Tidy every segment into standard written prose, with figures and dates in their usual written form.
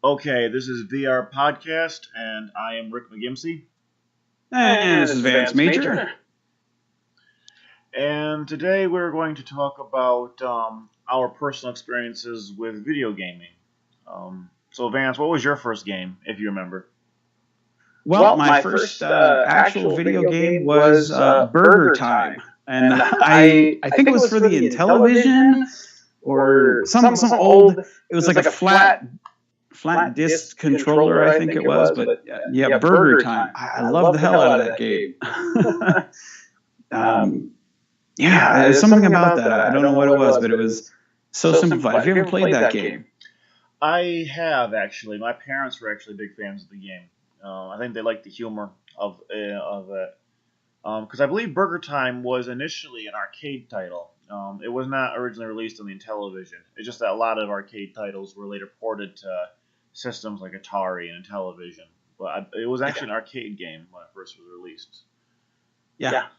Okay, this is VR Podcast, and I am Rick McGimsey. And this is Vance Major. And today we're going to talk about our personal experiences with video gaming. So, Vance, what was your first game, if you remember? Well, my first actual video game was Burger Time. And I think it was for the Intellivision or some old, it was like a flat disc controller, I think it was. But yeah, Burger Time. I love the hell out of that game. There's something about that. I don't know what it was, but it was so simplified. Have you ever played that game? I have, actually. My parents were actually big fans of the game. I think they liked the humor of it. Because I believe Burger Time was initially an arcade title. It was not originally released on the Intellivision. It's just that a lot of arcade titles were later ported to systems like Atari and Intellivision. But it was actually an arcade game when it first was released. Yeah.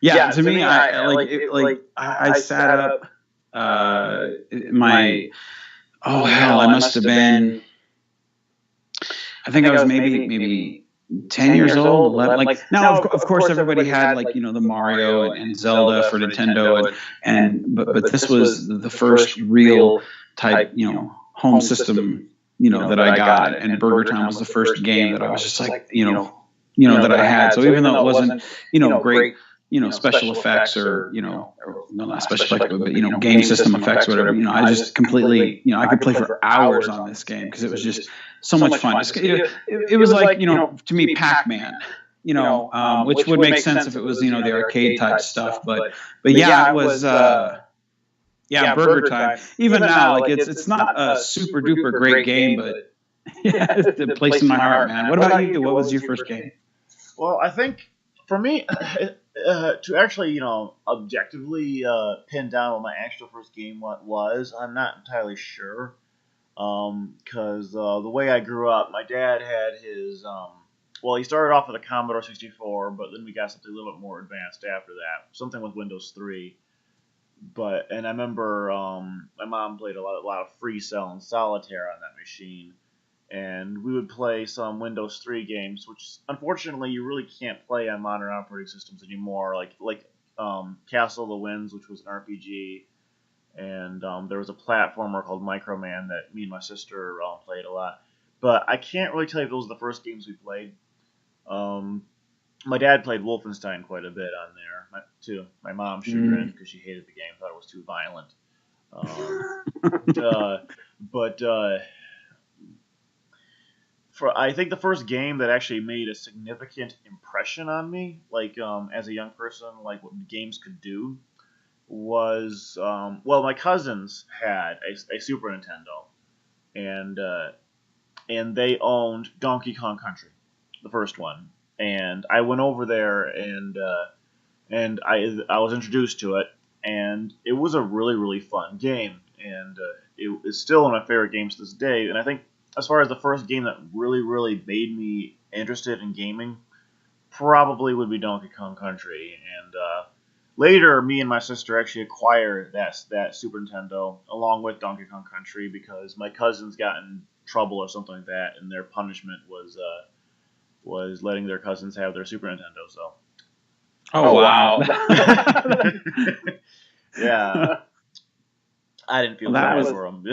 To me, I sat up. I must have been. I think I was maybe 10 years old, 11. Now, of course, everybody had the Mario and Zelda for Nintendo, but this was the first real type home system that I got, and Burger Time was the first game that I was just that I had. So even though it wasn't great. Special effects or not special effects, but game system effects, whatever. I just completely, I could play for hours on this game because it was just so much fun. It was like, to me, Pac-Man, which would make sense if it was, the arcade type stuff. But yeah, it was, Burger Time. Even now, it's not a super duper great game, but yeah, it's a place in my heart, man. What about you? What was your first game? Well, I think for me, to actually, objectively pin down what my actual first game was, I'm not entirely sure. Because the way I grew up, my dad had his, he started off with a Commodore 64, but then we got something a little bit more advanced after that, something with Windows 3. And I remember my mom played a lot of Free Cell and Solitaire on that machine. And we would play some Windows 3 games, which unfortunately you really can't play on modern operating systems anymore, like Castle of the Winds, which was an RPG, and there was a platformer called Microman that me and my sister played a lot. But I can't really tell you if those were the first games we played. My dad played Wolfenstein quite a bit on there, too. My mom chagrined because she hated the game, thought it was too violent. I think the first game that actually made a significant impression on me, as a young person, what games could do, was my cousins had a Super Nintendo, and they owned Donkey Kong Country, the first one, and I went over there and I was introduced to it, and it was a really, really fun game, and it's still one of my favorite games to this day. And I think as far as the first game that really, really made me interested in gaming, probably would be Donkey Kong Country. And later, me and my sister actually acquired that Super Nintendo along with Donkey Kong Country because my cousins got in trouble or something like that, and their punishment was letting their cousins have their Super Nintendo. So. Oh wow! Yeah, I didn't feel bad for them.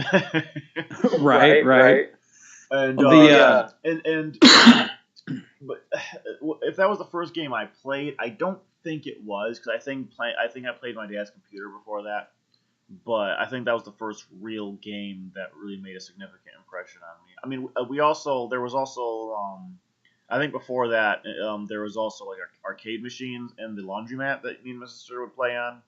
Right. And but if that was the first game I played, I don't think it was because I think I played my dad's computer before that. But I think that was the first real game that really made a significant impression on me. I mean, there was also I think before that there was also arcade machines and the laundromat that me and my sister would play on.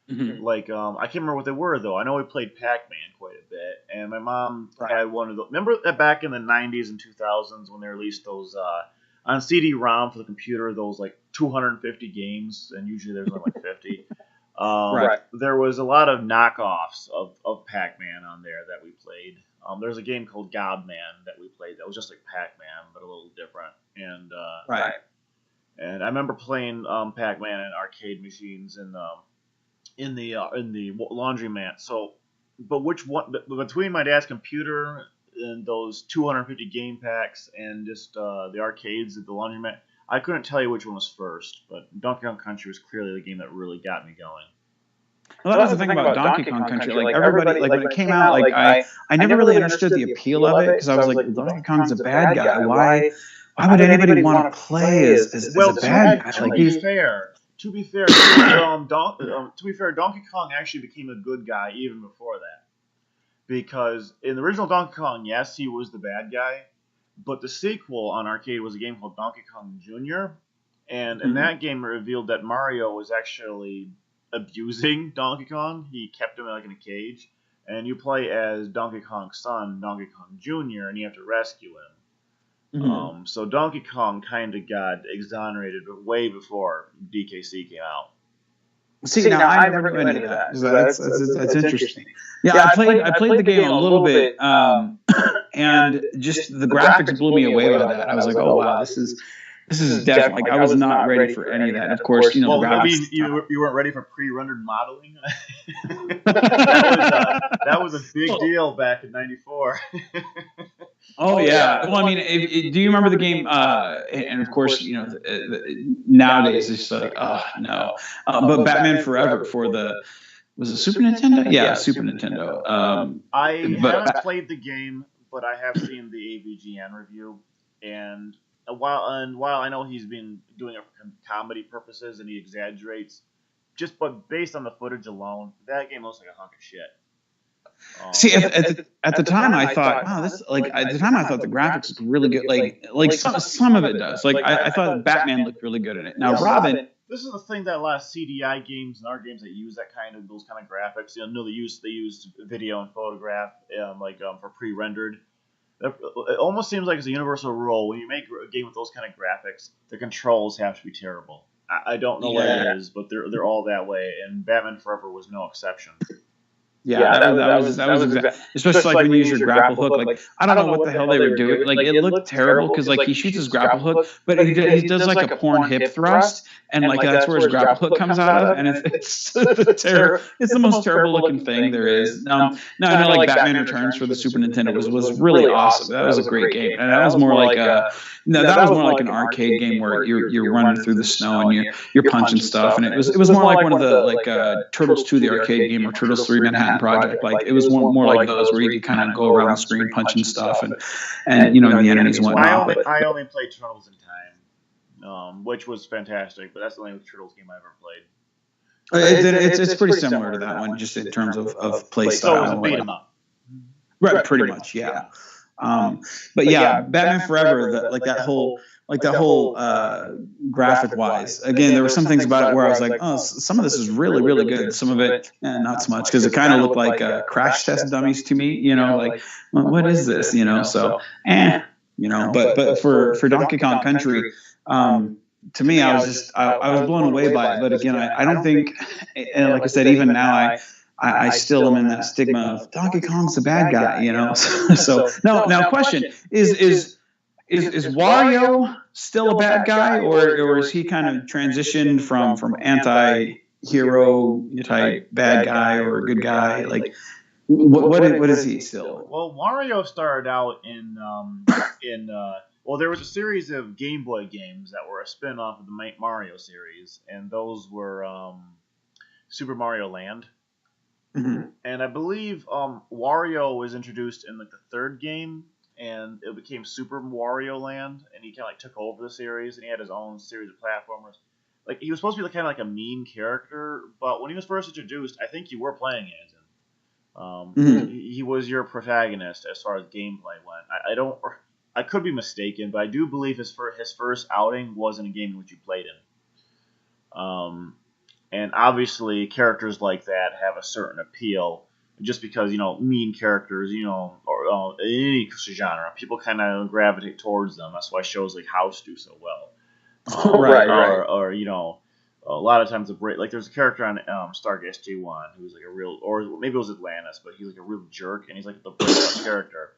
Mm-hmm. I can't remember what they were though. I know we played Pac-Man quite a bit, and my mom had one of those. Remember that back in the 90s and 2000s when they released those on CD-ROM for the computer, those 250 games, and usually there's only 50. There was a lot of knockoffs of Pac-Man on there that we played. There's a game called Godman that we played that was just like Pac-Man but a little different. And and I remember playing Pac-Man in arcade machines in the laundromat. So, but which one between my dad's computer and those 250 game packs and just the arcades at the laundromat. I couldn't tell you which one was first, but Donkey Kong Country was clearly the game that really got me going. Well, that was the thing about Donkey Kong Country. Like everybody, like when it came out, like I never really understood the appeal of it because I was like, well, Donkey Kong's a bad guy. Why would anybody want to play as a bad guy? To be fair, Donkey Kong actually became a good guy even before that. Because in the original Donkey Kong, yes, he was the bad guy, but the sequel on arcade was a game called Donkey Kong Jr., and in that game it revealed that Mario was actually abusing Donkey Kong. He kept him like in a cage, and you play as Donkey Kong's son, Donkey Kong Jr., and you have to rescue him. So Donkey Kong kind of got exonerated way before DKC came out. See, now I never knew any of that. That's interesting. Yeah, I played the game a little bit, and just the graphics blew me away by that. I was like, oh wow, this is definitely like I was not ready for any of that. And of course, the graphics. I mean, you weren't ready for pre-rendered modeling. that was a big deal back in '94. Oh yeah. Well, I mean, do you remember the game? And of course, nowadays it's like, oh no. But Batman Forever was it Super Nintendo? Yeah, Super Nintendo. I haven't played the game, but I have seen the AVGN review, and while I know he's been doing it for comedy purposes and he exaggerates, but based on the footage alone, that game looks like a hunk of shit. See, at the time I thought, wow, this at the time I thought the graphics looked really good. Like some of it does. Like I thought Batman looked really good in it. Now Robin. This is the thing that a lot of CDI games and our games that use those kind of graphics. They use video and photograph for pre-rendered. It almost seems like it's a universal rule when you make a game with those kind of graphics, the controls have to be terrible. I don't know what it is, but they're all that way, and Batman Forever was no exception. Yeah, that was especially like when you use your grapple hook. Like I don't know what the hell they were doing. Like it looked terrible because like he shoots his grapple hook, but he does like a porn hip thrust, and like that's where his grapple hook comes out of, and it's the most terrible looking thing there is. Now I know like Batman Returns for the Super Nintendo was really awesome. That was a great game, and that was more like an arcade game where you're running through the snow and you're punching stuff, and it was more like one of the Turtles 2, the arcade game, or Turtles 3 Manhattan Project. Like it was more like those where you could kind of go around the screen punching stuff and the enemies and whatnot. I only played Turtles in Time, which was fantastic, but that's the only Turtles game I ever played. It's pretty similar to that one, just in terms of play style. So it was a beat 'em up. Right, pretty much, yeah. But yeah, Batman Forever, that whole graphic wise, again, there were some things about it where I was like, oh, some of this is really, really good. Some of it, not so much, because it kind of looked like Crash Test Dummies to me, like, well, what is this, so, but for Donkey Kong Country, to me, I was blown away by it. But again, I don't think, and like I said, even now, I still am in that stigma of Donkey Kong's the bad guy, So now question is Wario still a bad guy, or is he kind of transitioned from anti-hero type bad guy or good guy? Like what is he still? Well, Wario started out in there was a series of Game Boy games that were a spin-off of the Mario series, and those were Super Mario Land. Mm-hmm. And I believe Wario was introduced in like the third game, and it became Super Wario Land, and he kind of like took over the series, and he had his own series of platformers. Like he was supposed to be kind of like a mean character, but when he was first introduced, I think you were playing as him. He was your protagonist as far as gameplay went. I could be mistaken, but I do believe his first outing was in a game in which you played in. And obviously, characters like that have a certain appeal, just because mean characters, or any genre, people kind of gravitate towards them. That's why shows like House do so well. Right. Or a lot of times there's a character on Stargate SG-1 who's like a real, or maybe it was Atlantis, but he's like a real jerk, and he's like the breakout character.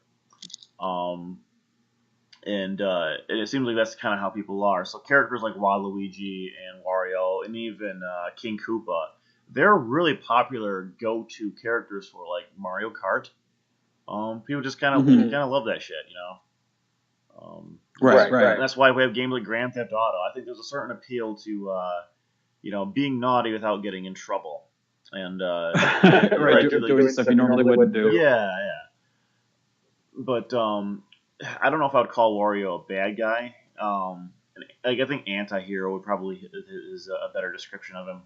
And it seems like that's kind of how people are. So characters like Waluigi and Wario and even King Koopa, they're really popular go-to characters for like Mario Kart. People just kind of love that shit, you know. Right. And that's why we have games like Grand Theft Auto. I think there's a certain appeal to being naughty without getting in trouble, and doing stuff you normally wouldn't do. Yeah. But I don't know if I would call Wario a bad guy. I think anti-hero would probably is a better description of him.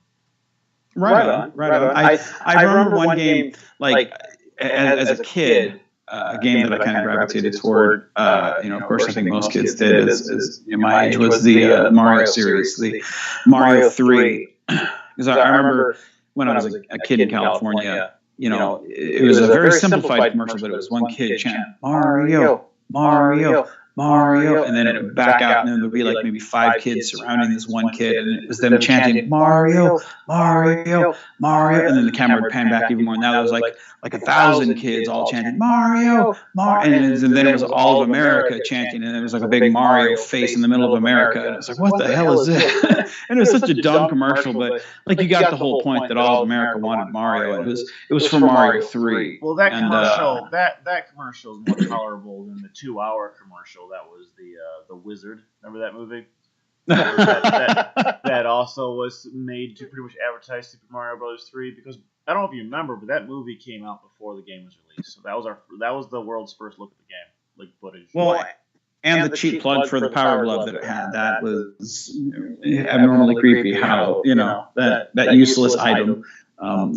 Right on. I remember one game like as a kid. A game that I kind of gravitated toward, of course, I think most kids did. As my age was the Mario series, the Mario 3. Because I remember when I was a kid in California, it was a very simplified commercial, but it was one kid chanting Mario, Mario, Mario, and then it would back out, and then there would be like maybe 5 kids surrounding this one kid, and it was them chanting Mario, Mario, Mario, and then the camera would pan back even more. Now it was like 1,000 kids all chanting Mario, Mario, and then it was all of America chanting, and it was like a big Mario face in the middle of America, and it's like, what the hell is this? And it was such a dumb commercial, but like you got the whole point that all of America wanted Mario. It was for Mario 3. Well, that commercial that commercial is more tolerable than the 2-hour commercial. That was the Wizard. Remember that movie? that also was made to pretty much advertise Super Mario Bros. 3, because I don't know if you remember, but that movie came out before the game was released. So that was the world's first look at the game, like footage. Well, and the cheap plug for the Power Glove that it had. That was abnormally creepy. How that useless item. Well,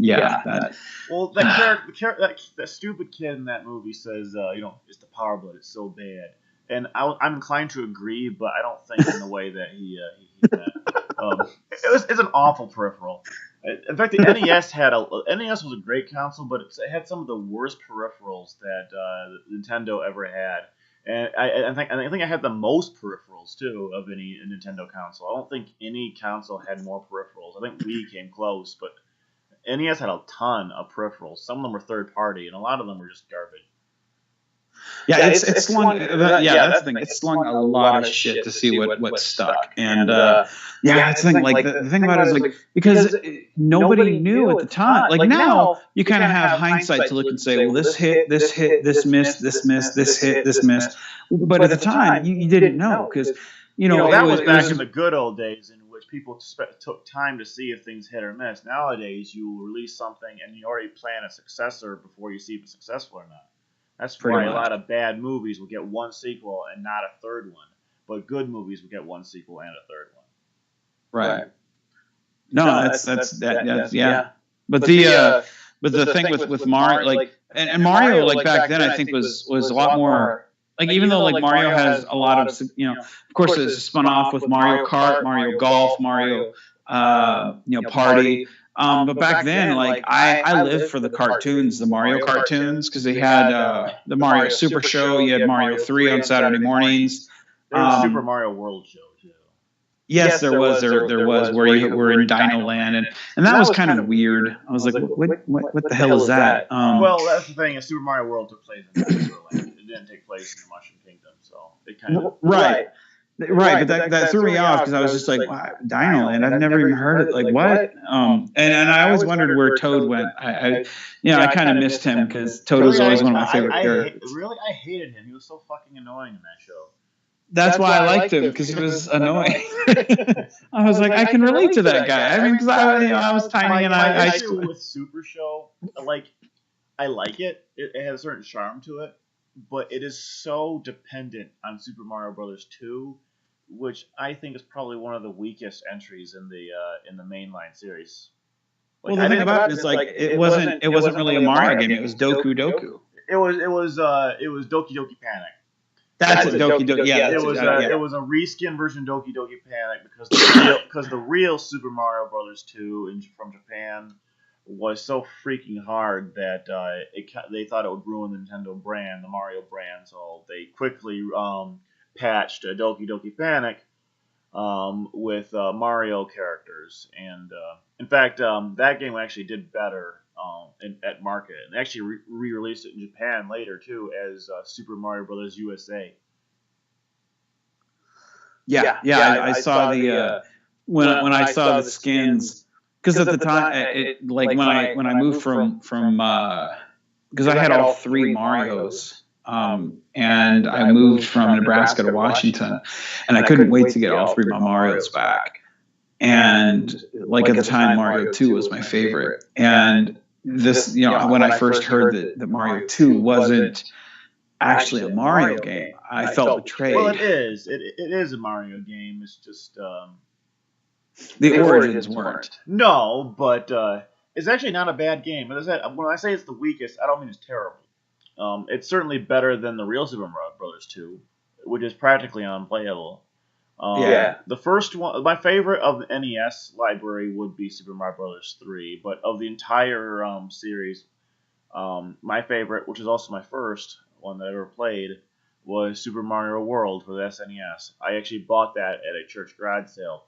that stupid kid in that movie says, it's the Power Glove. It's so bad. And I'm inclined to agree, but I don't think in the way that he meant. It's an awful peripheral. In fact, the NES NES was a great console, but it had some of the worst peripherals that Nintendo ever had. And I think I had the most peripherals too of any Nintendo console. I don't think any console had more peripherals. I think Wii came close, but NES had a ton of peripherals. Some of them were third party, and a lot of them were just garbage. Yeah, it's slung. That's the thing. It's slung a lot of shit to see what stuck. And it's the thing. Like the thing about it is like because nobody knew at the time. Like now, you kind of have hindsight to look and say, well, this hit, this missed, this missed, this hit, this missed. But at the time, you didn't know because that was back in the good old days in which people took time to see if things hit or miss. Nowadays, you release something and you already plan a successor before you see if it's successful or not. That's why a lot of bad movies will get one sequel and not a third one, but good movies will get one sequel and a third one. Right. No, that's yeah. But the thing with Mario, like and Mario, like back then, I think was a lot more. Like even though like Mario has a lot of of course it's spun off with Mario Kart, Mario Golf, Mario Party. But back then, like I lived for the cartoons, the Mario cartoons, because they had the Mario Super Show. You had Mario 3 on Saturday mornings. There was Super Mario World Show too. Yes, there was. There was where you were in Dino Land, and that was kind of weird. I was like, what the hell is that? Well, that's the thing. Super Mario World took place in Dinosaur Land. It didn't take place in the Mushroom Kingdom, so it kind of Right, but that threw me off because I was just like, wow, Dino Land. I've never even heard it. Like what? And I always wondered where Toad went. I kind of missed him because Toad was always one of my favorite characters. I hated him. He was so fucking annoying in that show. That's why I liked him because he was annoying. I was like, I can relate to that guy. I mean, because I was tiny and I with Super Show, like I like it. It has a certain charm to it, but it is so dependent on Super Mario Brothers 2. Which I think is probably one of the weakest entries in the mainline series. Like, well, the thing about it is like it wasn't really a Mario game. It was Doku Doku. It was Doki Doki Panic. That's what Doki Doki. Yeah, it was a reskin version of Doki Doki Panic because the real Super Mario Brothers 2 from Japan was so freaking hard that they thought it would ruin the Nintendo brand, the Mario brand. So they quickly patched Doki Doki Panic with Mario characters, and in fact, that game actually did better at market, and actually re-released it in Japan later too as Super Mario Brothers USA. I saw the when I saw the skins because at the time, when I moved from because I had all 3 Marios. And I moved from Nebraska to Washington, and I couldn't wait to get all 3 of my Marios back. And like at the time, Mario 2 was my favorite. And this, when I first heard that Mario 2 wasn't actually a Mario game, I felt betrayed. Well, it is. It is a Mario game. It's just the origins weren't. No, but it's actually not a bad game. As I said, when I say it's the weakest, I don't mean it's terrible. It's certainly better than the real Super Mario Brothers 2, which is practically unplayable. The first one, my favorite of the NES library would be Super Mario Brothers 3, but of the entire series, my favorite, which is also my first one that I ever played, was Super Mario World for the SNES. I actually bought that at a church garage sale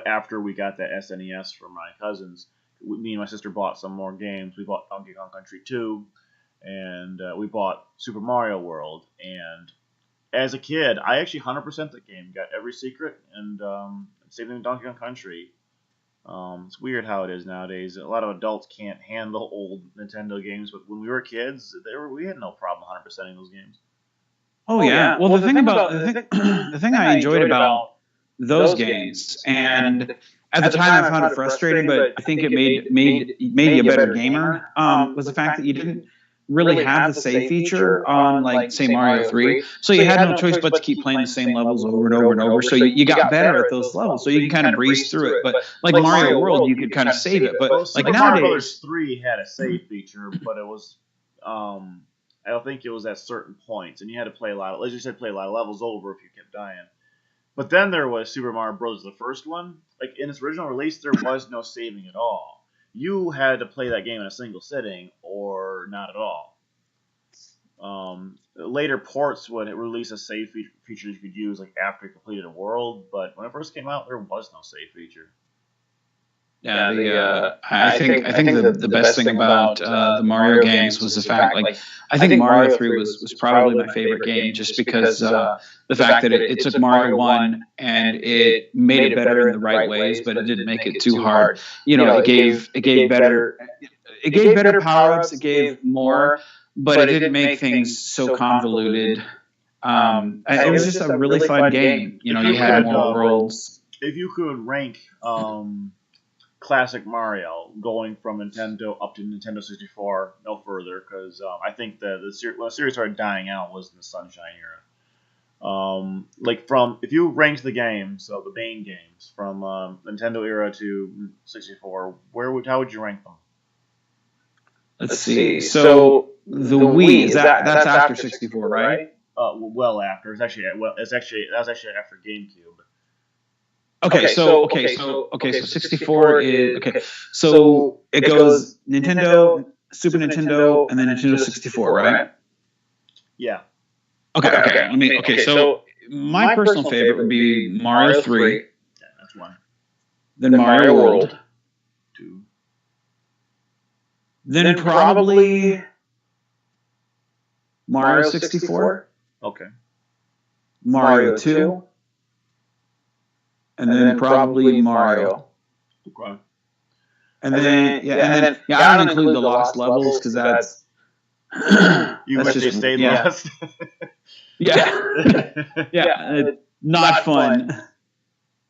after we got that SNES from my cousins. Me and my sister bought some more games. We bought Donkey Kong Country 2, and we bought Super Mario World, and as a kid, I actually 100% the game, got every secret, and same thing with Donkey Kong Country. It's weird how it is nowadays. A lot of adults can't handle old Nintendo games, but when we were kids, we had no problem 100%ing those games. Oh yeah. Well, the thing I enjoyed about those games, and at the time I found it frustrating, but I think it made you a better gamer, was the fact that you didn't really have the save feature on, like, say, Mario 3. So you had no choice but to keep playing the same levels over and over and over. So you got better at those levels. So you can kind of breeze through it. But like Mario World, you could kind of save it. But like nowadays, Mario Brothers 3 had a save feature, but it was I don't think it was at certain points, and you had to play a lot of levels over if you kept dying. But then there was Super Mario Bros. The first one. Like in its original release, there was no saving at all. You had to play that game in a single sitting or not at all. Later ports would release a save feature you could use like after you completed a world, but when it first came out, there was no save feature. Yeah, I think the best thing about the Mario games was the fact, like, I think Mario 3 was probably my favorite game, just because the fact that it took Mario 1 and it made it better in the right ways, but it didn't make it too hard. It gave better power ups, it gave more, but it didn't make things so convoluted. It was just a really fun game. You had more worlds. If you could rank classic Mario going from Nintendo up to Nintendo 64, no further, because I think when the series started dying out was in the Sunshine era. If you ranked the games, so the main games from Nintendo era to 64, how would you rank them? Let's see. So the Wii, that's after 64, right? Well after. That was actually after GameCube. Okay, so 64 is okay. So it goes Nintendo, Super Nintendo, and then Nintendo 64, right? Yeah. Okay. So my personal favorite would be Mario 3. Yeah, that's one. Then Mario World. 2. Then probably Mario 64. Okay. Mario 2. And then probably Mario. Okay. And then I don't include the lost levels because that's you wish they stayed lost. Not fun.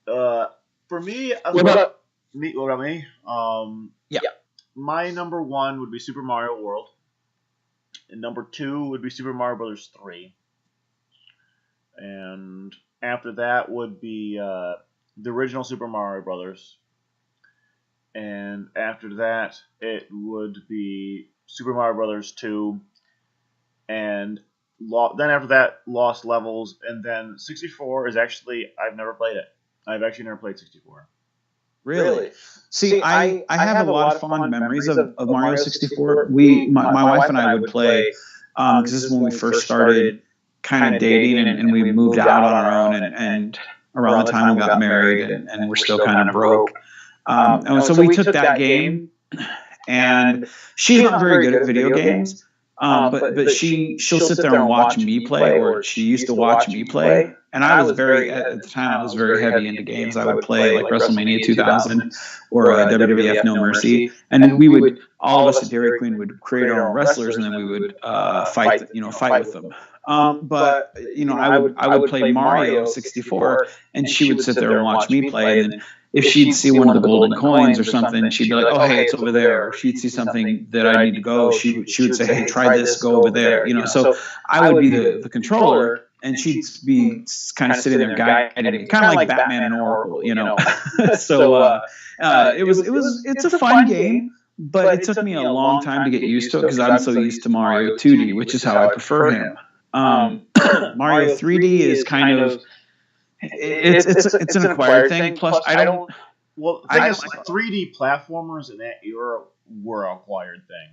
For me, what about me? My number 1 would be Super Mario World, and number 2 would be Super Mario Brothers 3, and after that would be the original Super Mario Brothers, and after that it would be Super Mario Brothers 2, and then after that Lost Levels, and then 64 is actually, I've never played it. I've actually never played 64. Really? See, I have a lot of fond memories of Mario 64. My wife and I would play, because this is when we first started kind of dating, and we moved out on our own, and around the time we got married, and we're still kind of broke. And so we took that game, and she's not very good at video games. But she'll sit there and watch me play, or she used to watch me play. And I was at the time, I was very heavy into games. I would play like WrestleMania 2000 or WWF No Mercy. And we would, all of us at Dairy Queen would create our own wrestlers, and then we would fight with them. But I would play Mario 64, and she would sit there and watch me play. And then if she'd see one of the golden coins or something, she'd be like, "Oh, hey, it's over there." Or she'd see something that I need to go. She would say, "Hey, try this. Go over there." So I would be the controller, and she'd be kind of sitting there guiding me, kind of like Batman and Oracle. So it's a fun game, but it took me a long time to get used to it because I'm so used to Mario 2D, which is how I prefer him. Mario 3D is kind of it's an acquired thing. Plus, I don't. Well, I guess 3D platformers in that era were an acquired thing.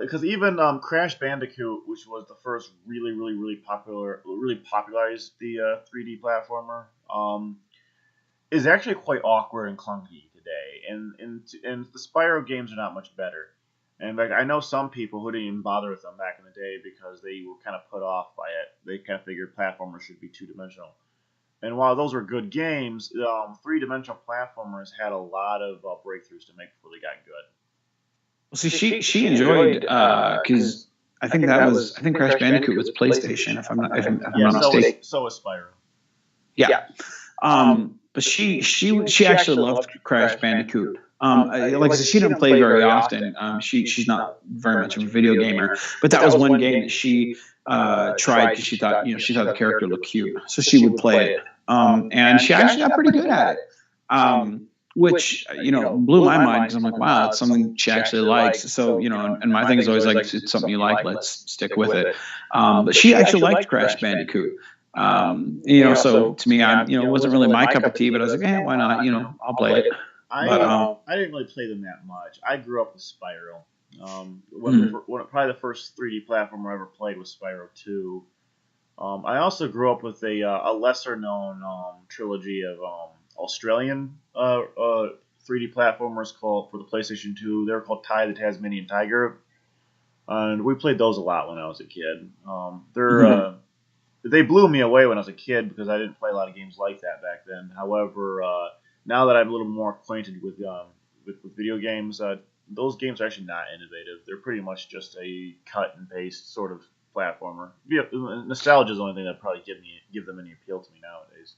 Because even Crash Bandicoot, which was the first really popularized the 3D platformer, is actually quite awkward and clunky today. And the Spyro games are not much better. And like I know some people who didn't even bother with them back in the day because they were kind of put off by it. They kind of figured platformers should be two-dimensional. And while those were good games, three-dimensional platformers had a lot of breakthroughs to make before they got good. Well, see, she enjoyed because I think Crash Bandicoot was PlayStation, if I'm not mistaken. So was Spyro. Yeah. But she actually loved Crash Bandicoot. Like I said, she didn't play very often. She's not very much of a video gamer, but that was one game that she tried because she thought the character looked cute, so she would play it. And she actually got pretty good at it. Which blew my mind because I'm like, wow, it's something she actually likes. So and my thing is always like, it's something you like, let's stick with it. But she actually liked Crash Bandicoot. So to me, it wasn't really my cup of tea, but I was like, why not? I'll play it. I didn't really play them that much. I grew up with Spyro. Probably the first 3D platformer I ever played was Spyro 2. I also grew up with a lesser-known trilogy of Australian 3D platformers called for the PlayStation 2. They were called Ty the Tasmanian Tiger, and we played those a lot when I was a kid. They blew me away when I was a kid because I didn't play a lot of games like that back then. However, now that I'm a little more acquainted with video games, those games are actually not innovative. They're pretty much just a cut and paste sort of platformer. Nostalgia is the only thing that probably give them any appeal to me nowadays.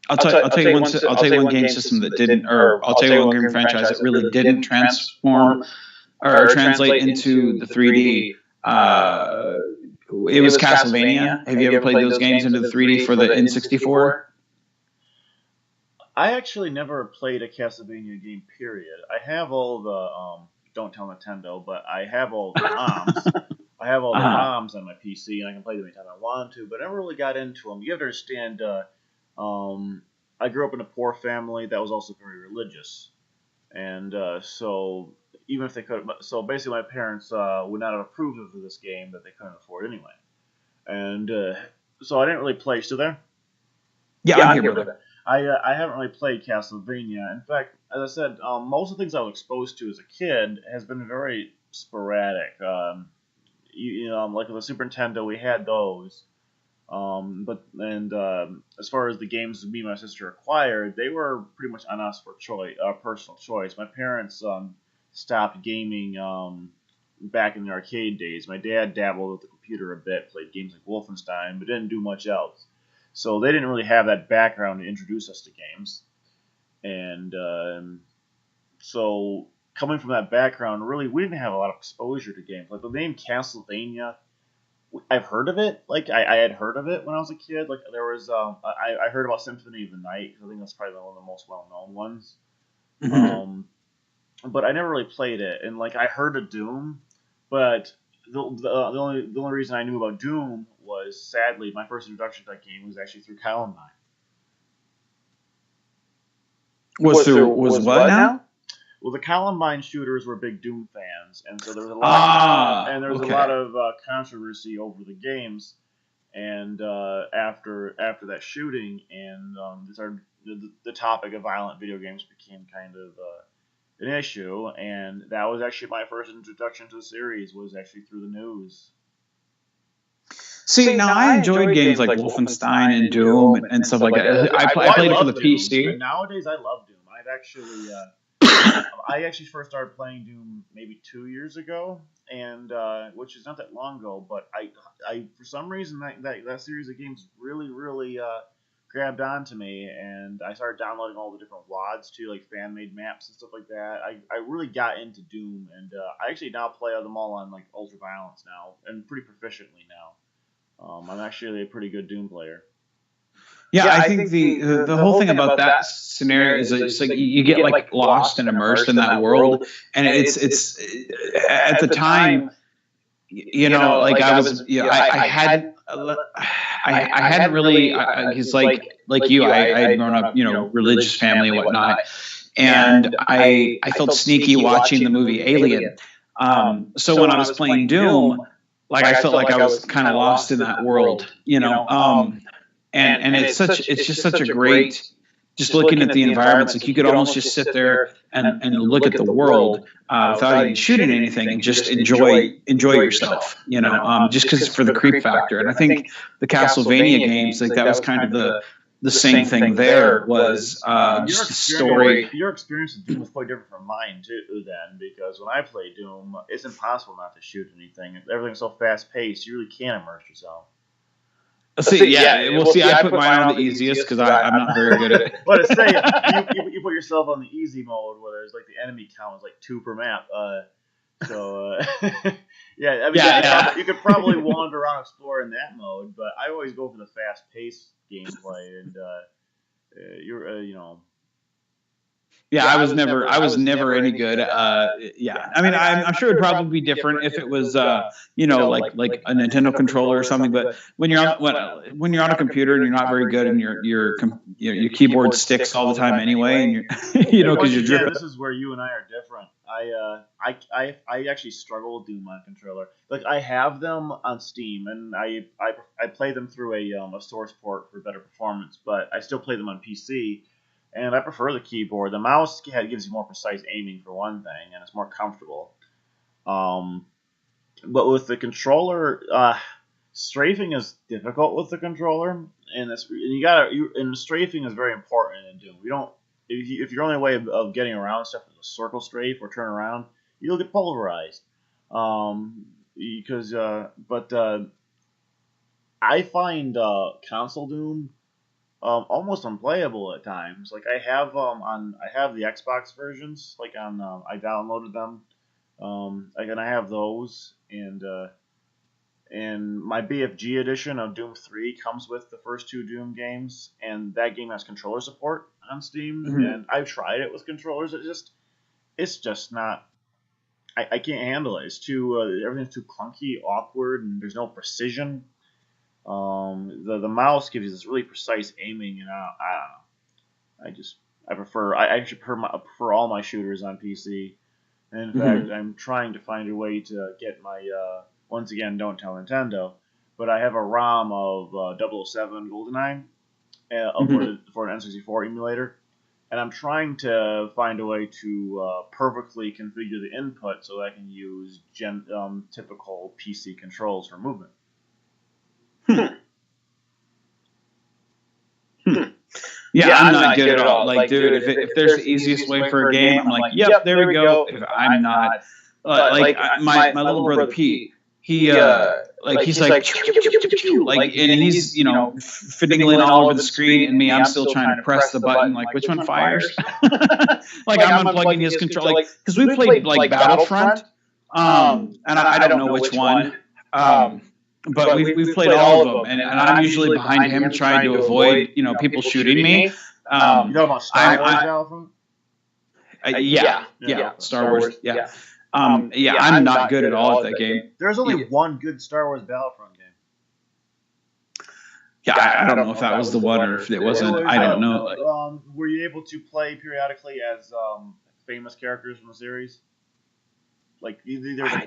I'll tell you one game system that didn't, or I'll tell you one game franchise that really didn't transform or translate into the 3D. It was Castlevania. Have you ever played those games into the 3D for the N64? I actually never played a Castlevania game, period. I have all the, don't tell Nintendo, but I have all the ROMs. I have all the ROMs on my PC, and I can play them anytime I want to, but I never really got into them. You have to understand, I grew up in a poor family that was also very religious. And so even if they could, so basically my parents would not have approved of this game that they couldn't afford anyway. And so I didn't really play. Still there? Yeah, I'm here, brother. I haven't really played Castlevania. In fact, as I said, most of the things I was exposed to as a kid has been very sporadic. Like with the Super Nintendo, we had those. As far as the games me and my sister acquired, they were pretty much on us for personal choice. My parents stopped gaming back in the arcade days. My dad dabbled with the computer a bit, played games like Wolfenstein, but didn't do much else. So they didn't really have that background to introduce us to games. And so coming from that background, really, we didn't have a lot of exposure to games. Like the name Castlevania, I've heard of it. Like I had heard of it when I was a kid. Like there was, I heard about Symphony of the Night. I think that's probably one of the most well-known ones. Mm-hmm. But I never really played it. And like I heard of Doom, but the only reason I knew about Doom was, sadly, my first introduction to that game was actually through Columbine. Was what now? Well, the Columbine shooters were big Doom fans, and so there was a lot, a lot of controversy over the games. And after that shooting, and the topic of violent video games became kind of an issue, and that was actually my first introduction to the series. Was actually through the news. See, now I enjoyed games like Wolfenstein and Doom and stuff like that. I played it for the Doom. PC. And nowadays, I love Doom. I've actually, I actually first started playing Doom maybe 2 years ago, and which is not that long ago. But I for some reason that series of games really grabbed onto me, and I started downloading all the different WODs too, like fan made maps and stuff like that. I really got into Doom, and I actually now play them all on like ultra violence now, and pretty proficiently now. I'm actually a pretty good Doom player. Yeah, I think the whole thing about that scenario is it's like you get like lost and immersed in that world, and it's at the time, like I was, I hadn't really, because like you, I had grown up, religious family and whatnot, and I felt sneaky watching the movie Alien. So when I was playing Doom, like I felt like I was kind of lost in that world, and it's just such a great, just looking at the environments, like you could almost just sit there and look at the world without even shooting anything and just enjoy yourself, just because for the creep factor. And I think the Castlevania games, like that was kind of the same thing there was just the story. Your experience with Doom was quite different from mine too. Then, because when I play Doom, it's impossible not to shoot anything. Everything's so fast paced, you really can't immerse yourself. See, I put mine on the easiest because I'm not very good at it. But say you put yourself on the easy mode, where there's like the enemy count is like 2 per map. You could probably wander around explore in that mode, but I always go for the fast paced gameplay, and I was never any good. I mean, I'm sure it'd probably be different if it was, like a Nintendo controller or something. But when you're on a computer and you're not very good, and your keyboard sticks all the time anyway, and you're because you're dripping. This is where you and I are different. I actually struggle with Doom on controller. Like I have them on Steam, and I play them through a source port for better performance, but I still play them on PC. And I prefer the keyboard. The mouse gives you more precise aiming for one thing, and it's more comfortable. But with the controller, strafing is difficult with the controller, and strafing is very important in Doom. If your only way of getting around stuff is a circle strafe or turn around, you'll get pulverized. I find console Doom almost unplayable at times. Like I have the Xbox versions. Like I downloaded them. And I have those, and my BFG edition of Doom 3 comes with the first 2 Doom games, and that game has controller support on Steam. Mm-hmm. And I've tried it with controllers. It's just not. I can't handle it. It's too everything's too clunky, awkward, and there's no precision. The mouse gives you this really precise aiming, and I don't know. I prefer all my shooters on PC. And in fact, I'm trying to find a way to get my once again, don't tell Nintendo, but I have a ROM of 007 GoldenEye for an N64 emulator, and I'm trying to find a way to perfectly configure the input so that I can use typical PC controls for movement. Yeah, I'm not good at all. Like, dude, if there's the easiest way for a game, I'm like, yep, there we go. If I'm not, my little brother Pete, he's like, and he's fiddling all over the screen, and me, I'm still trying to press the button, like which one fires? Like I'm unplugging his controller, like because we played like Battlefront, and I don't know which one. But we've played all of them, and I'm usually behind him trying to avoid people shooting me. You know about Star Wars Battlefront? Star Wars, I'm not good at all at that game. There's only one good Star Wars Battlefront game. Yeah, I don't know if that was the one or if it wasn't. I don't know. Were you able to play periodically as famous characters from the series? Like,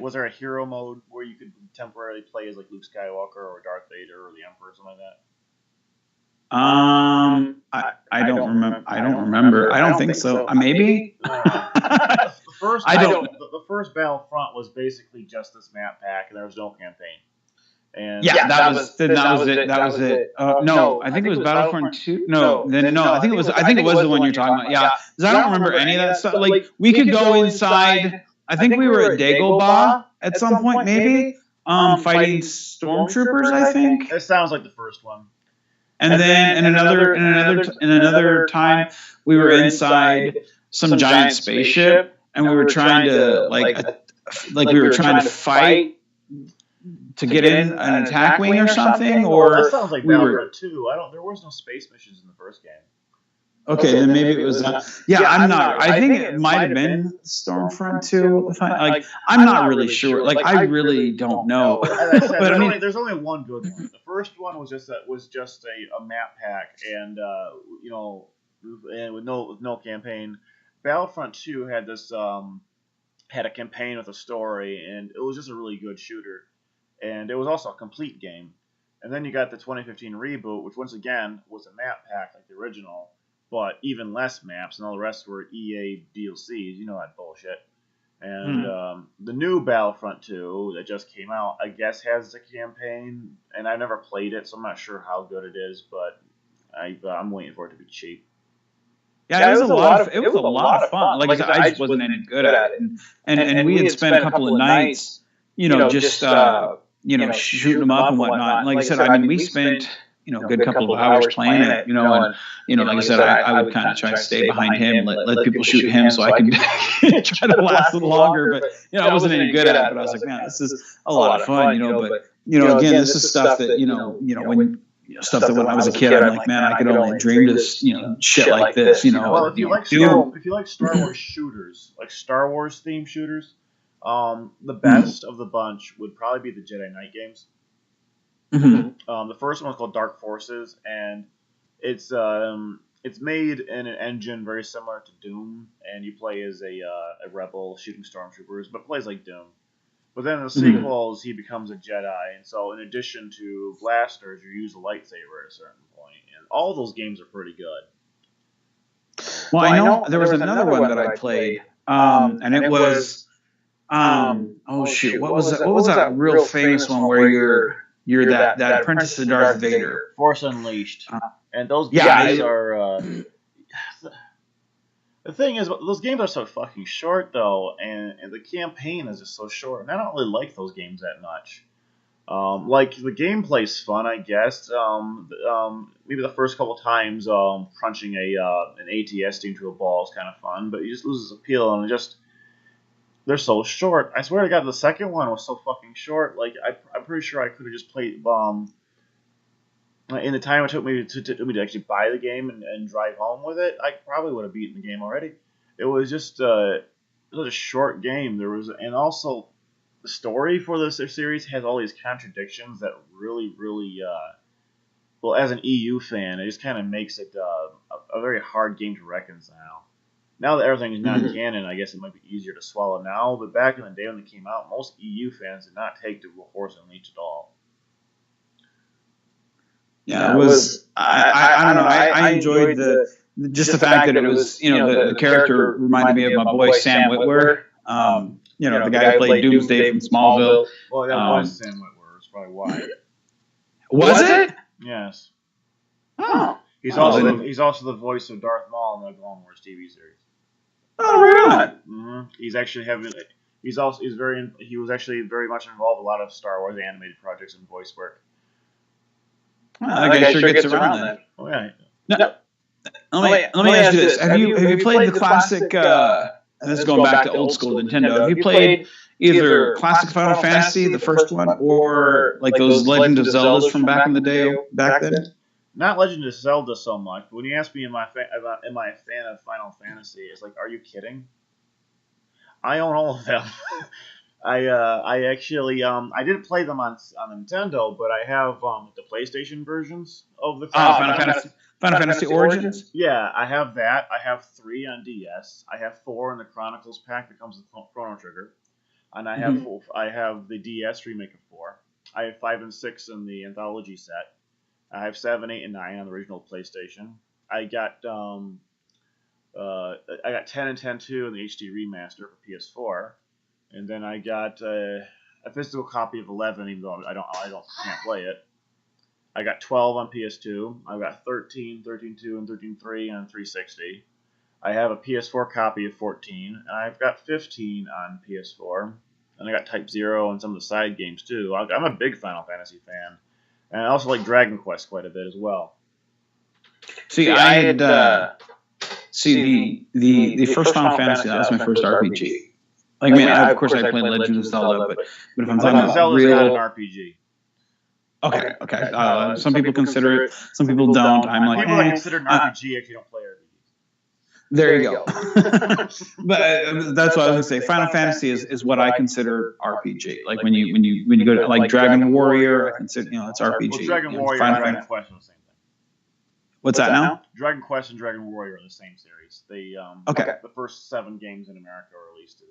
was there a hero mode where you could temporarily play as like Luke Skywalker or Darth Vader or the Emperor or something like I don't remember. I don't remember. I don't think so. Maybe. The first I don't. The first Battlefront was basically just this map pack, and there was no campaign. And that was it. No, I think it was Battlefront 2. No, I think it was the one you're talking about. Yeah, because I don't remember any of that stuff. Like we could go inside. I think we were at Dagobah at some point, maybe. Fighting stormtroopers. I think it sounds like the first one. And then in another time, we were inside some giant spaceship, and we were trying to we were trying to fight to get in an attack wing or something. Or that sounds like Battlefront 2. There was no space missions in the first game. Okay, then maybe it was that. Yeah, I'm not. I think it might have been Stormfront 2. I'm not really sure. I really don't know. But there's only one good one. The first one was just a map pack, and and with no campaign. Battlefront 2 had this had a campaign with a story, and it was just a really good shooter, and it was also a complete game. And then you got the 2015 reboot, which once again was a map pack like the original, but even less maps, and all the rest were EA DLCs. You know that bullshit. And the new Battlefront 2 that just came out, I guess, has a campaign, and I've never played it, so I'm not sure how good it is, but I'm waiting for it to be cheap. Yeah, it was a lot of fun. Like I said, I just wasn't any good at it, and we had spent a couple of nights, just shooting them up and whatnot. And like I said, we spent a good couple of hours playing it, and like I said, I would kind of try to stay behind him, let people shoot him, so I could try to last a little longer. But I wasn't any good at it. But I was like, man, this is a lot of fun, But again, this is stuff that when. Stuff that when I was a kid, I'm like, man, I could only dream to, shit like this, Well, if you like Star Wars shooters, like Star Wars themed shooters, the best of the bunch would probably be the Jedi Knight games. Mm-hmm. The first one was called Dark Forces, and it's made in an engine very similar to Doom, and you play as a rebel shooting stormtroopers, but plays like Doom. But then in the sequels, he becomes a Jedi, and so in addition to blasters, you use a lightsaber at a certain point, and all those games are pretty good. Well, I know there was another one that I played, and it was, what was that real famous one where you're that apprentice to Darth Vader? Force Unleashed, and those guys are. The thing is, those games are so fucking short, though, and the campaign is just so short, and I don't really like those games that much. The gameplay's fun, I guess. Maybe the first couple times, crunching an ATS into a ball is kind of fun, but it just loses appeal, and they're so short. I swear to God, the second one was so fucking short. I'm pretty sure I could have just played in the time it took me to actually buy the game and drive home with it, I probably would have beaten the game already. It was just such a short game. And also the story for this series has all these contradictions that really, really, well, as an EU fan, it just kind of makes it a very hard game to reconcile. Now that everything is non-canon, I guess it might be easier to swallow now. But back in the day when they came out, most EU fans did not take to Force Unleashed at all. Yeah, it was. I don't know. I enjoyed the fact that it was. The character reminded me of my boy Sam Witwer. The guy who played Doomsday from Smallville. Well, that was Sam Witwer. That's probably why. Was it? Yes. Oh. He's also the voice of Darth Maul in the Clone Wars TV series. Oh, right on. Mm-hmm. He's actually he was actually very much involved in a lot of Star Wars animated projects and voice work. Well, that guy sure gets around then. Oh, yeah. No. Let me ask you this: Have you played the classic? And this is going back to old school Nintendo. Have you played either classic Final Fantasy, the first one, or like those Legend of Zeldas from back in the day, back then? Not Legend of Zelda so much, but when you ask me, am I a fan of Final Fantasy? It's like, are you kidding? I own all of them. I actually I didn't play them on Nintendo, but I have the PlayStation versions of the Final Fantasy Origins. Yeah, I have that. I have 3 on DS. I have 4 in the Chronicles pack that comes with Chrono Trigger, and I have the DS remake of 4. I have 5 and 6 in the anthology set. I have 7, 8, and 9 on the original PlayStation. I got I got 10 and 10-2 in the HD remaster for PS4, and then I got a physical copy of 11, even though can't play it. I got 12 on PS2. I've got 13, 13.2, and 13.3 on 360. I have a PS4 copy of 14, and I've got 15 on PS4. And I got Type 0 and some of the side games, too. I'm a big Final Fantasy fan. And I also like Dragon Quest quite a bit as well. See, I had... the first Final Fantasy, that was my first RPG. Like, I mean, of course I played Legend of Zelda, but if I'm talking about Zelda's real... not an RPG. Okay. Some people consider it. Some people don't. I'm like, people that consider an RPG actually don't play RPGs. There you go. But that's what I was gonna say. Final Fantasy is what I consider RPG. Like when you go to like Dragon Warrior, I consider it's RPG. Well, Dragon Warrior and Dragon Quest are the same thing. What's that now? Dragon Quest and Dragon Warrior are the same series. They the first 7 games in America are released as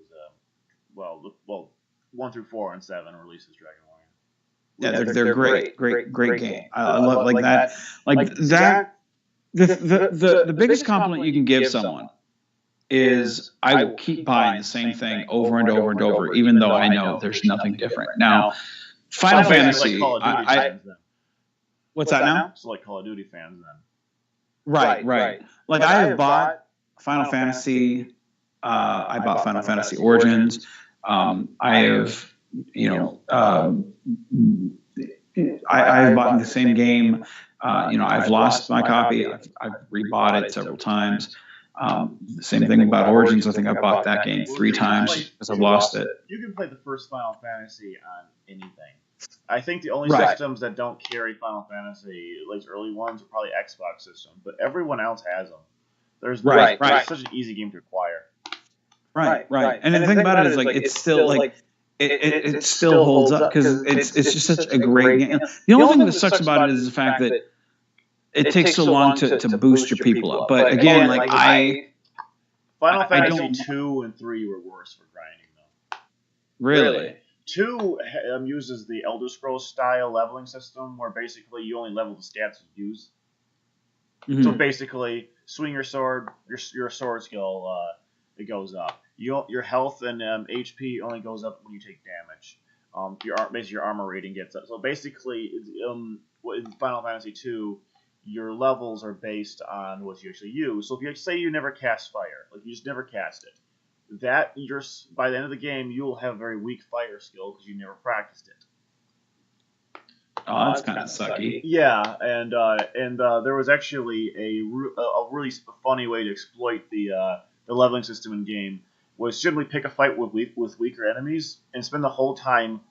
1 through 4 and 7 are released as Dragon Warrior. Yeah, they're great game. I love like that. Like that. The biggest compliment you can give someone is I will keep buying the same thing over and over and over, even though I know there's nothing different. Now, Final Fantasy. What's that now? So like Call of Duty fans then. Right. Like I have bought Final Fantasy. I bought Final Fantasy Origins. I have, I've bought the same game. I've lost my copy. I've rebought it several times. The same thing about Origins. I think I bought that game 3 times because I've lost it. You can play the first Final Fantasy on anything. I think the only systems that don't carry Final Fantasy, like early ones, are probably Xbox systems, but everyone else has them. There's such an easy game to acquire. Right. And the thing about it is, like, it's still like it still holds up because it's just such a great game. The only thing that sucks about it is the fact that it takes so long to boost your people up. But again, like Final Fantasy 2 and 3 were worse for grinding though. Really? 2 uses the Elder Scrolls style leveling system where basically you only level the stats you use. Mm-hmm. So basically, swing your sword, your sword skill it goes up. Your health and HP only goes up when you take damage. Your armor rating gets up. So basically, in Final Fantasy 2, your levels are based on what you actually use. So if you say you never cast fire, like you just never cast it, by the end of the game you'll have very weak fire skill because you never practiced it. Oh, that's kind of sucky. Yeah, and there was actually a really funny way to exploit the leveling system in game. Was simply pick a fight with weaker enemies and spend the whole time